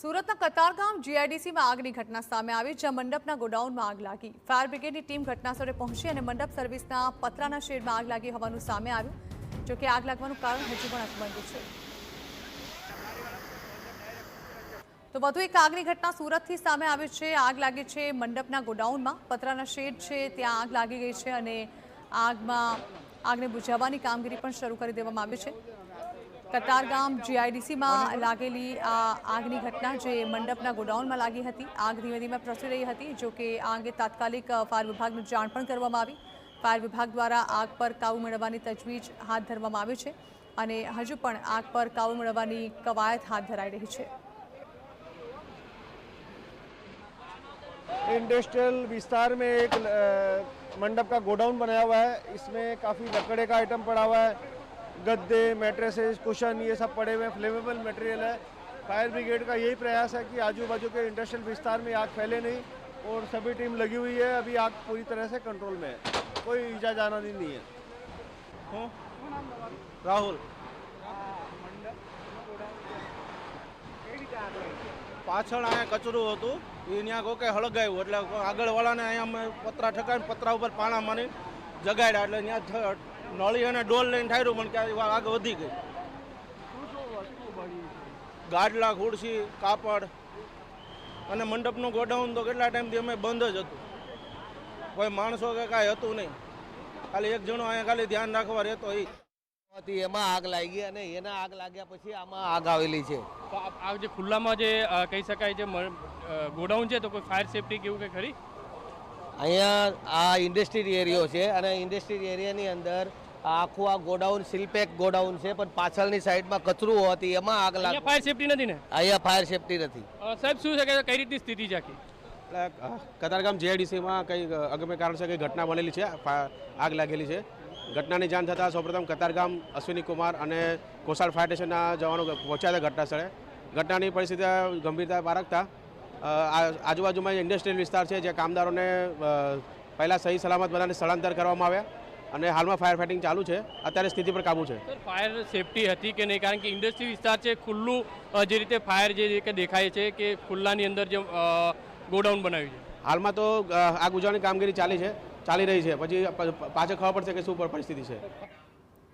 સુરતના કતારગામ જીઆઈડીસીમાં આગની ઘટના સામે આવી, જ્યાં મંડપના ગોડાઉનમાં આગ લાગી। ફાયર બ્રિગેડની ટીમ ઘટનાસ્થળે પહોંચી અને મંડપ સર્વિસના પતરાના શેડમાં આગ લાગી હોવાનું સામે આવ્યું। જો કે આગ લાગવાનું કારણ હજુ પણ અકબંધ છે। તો વધુ એક આગની ઘટના સુરતથી સામે આવી છે। આગ લાગી છે મંડપના ગોડાઉનમાં, પતરાના શેડ છે ત્યાં આગ લાગી ગઈ છે અને આગને બુઝાવવાની કામગીરી પણ શરૂ કરી દેવામાં આવી છે। કતારગામ જીઆઈડીસીમાં લાગેલી આ આગની ઘટના જે મંડપના ગોડાઉનમાં લાગી હતી। આગ ધીમે ધીમે પ્રસરી રહી હતી। જો કે આ અંગે તાત્કાલિક ફાયર વિભાગને જાણ પણ કરવામાં આવી। ફાયર વિભાગ દ્વારા આગ પર કાબૂ મેળવવાની તજવીજ હાથ ધરવામાં આવી છે અને હજુ પણ આગ પર કાબૂ મેળવવાની કવાયત હાથ ધરાઈ રહી છે। इंडस्ट्रियल विस्तार में एक मंडप का गोडाउन बनाया हुआ है। इसमें काफ़ी लकड़े का आइटम पड़ा हुआ है, गद्दे, मैट्रेसेस, कुशन, ये सब पड़े हुए हैं, फ्लेमेबल मटेरियल है। फायर ब्रिगेड का यही प्रयास है कि आजू बाजू के इंडस्ट्रियल विस्तार में आग फैले नहीं और सभी टीम लगी हुई है। अभी आग पूरी तरह से कंट्रोल में है, कोई ईजा जाना नहीं है। राहुल પાછળ અહીંયા કચરું હતું એ ત્યાં કોકે હળગાવ્યું એટલે આગળવાળાને અહીંયા પતરા ઠકાવીને પતરા ઉપર પાણા મારી જગાડ્યા એટલે ત્યાં નળી અને ડોલ લઈને ઠાર્યું પણ ક્યાં આગ વધી ગઈ। ગાડલા, ખુરશી, કાપડ અને મંડપનું ગોડાઉન તો કેટલા ટાઈમથી અમે બંધ જ હતું, કોઈ માણસો કે કાંઈ હતું નહીં, ખાલી એક જણો અહીંયા ખાલી ધ્યાન રાખવા રહેતો એ એમાં આગ લાગી અને એના આગ લાગ્યા પછી આમાં આગ આવેલી છે। તો આ જે ખુલ્લામાં જે કહી શકાય જે ગોડાઉન છે તો કોઈ ફાયર સેફટી કેવું કે ખરી? અહીંયા આ ઇન્ડસ્ટ્રીયલ એરિયો છે અને ઇન્ડસ્ટ્રીયલ એરિયાની અંદર આખું આ ગોડાઉન સિલપેક ગોડાઉન છે, પણ પાછળની સાઈડમાં કચરું હોવાથી એમાં આગ લાગી। ફાયર સેફટી નથી ને? અહીંયા ફાયર સેફટી નથી। સાહેબ શું છે કે કઈ રીતની સ્થિતિ છે આખી? કતારગામ જીઆઈડીસીમાં કંઈ અગમ્ય કારણસર કંઈ ઘટના બનેલી છે, આગ લાગેલી છે। ઘટનાની જાણ થતાં સૌપ્રથમ કતારગામ અશ્વિની કુમાર અને કોસાડ ફાયર સ્ટેશનના જવાનો પહોંચ્યા હતા ઘટના સ્થળે। ઘટનાની પરિસ્થિતિ ગંભીરતા પારખતા આજુબાજુમાં જે ઇન્ડસ્ટ્રીયલ વિસ્તાર છે જે કામદારોને પહેલાં સહી સલામત બધાને સ્થળાંતર કરવામાં આવ્યા અને હાલમાં ફાયર ફાઇટિંગ ચાલુ છે। અત્યારે સ્થિતિ પર કાબુ છે। ફાયર સેફટી હતી કે નહીં? કારણ કે ઇન્ડસ્ટ્રી વિસ્તાર છે, ખુલ્લું જે રીતે ફાયર જે રીતે દેખાય છે કે ખુલ્લાની અંદર જે ગોડાઉન બનાવ્યું છે, હાલમાં તો આગ બુઝાવવાની કામગીરી ચાલી રહી છે, પછી પાછળ ખબર પડશે કે શું પરિસ્થિતિ છે।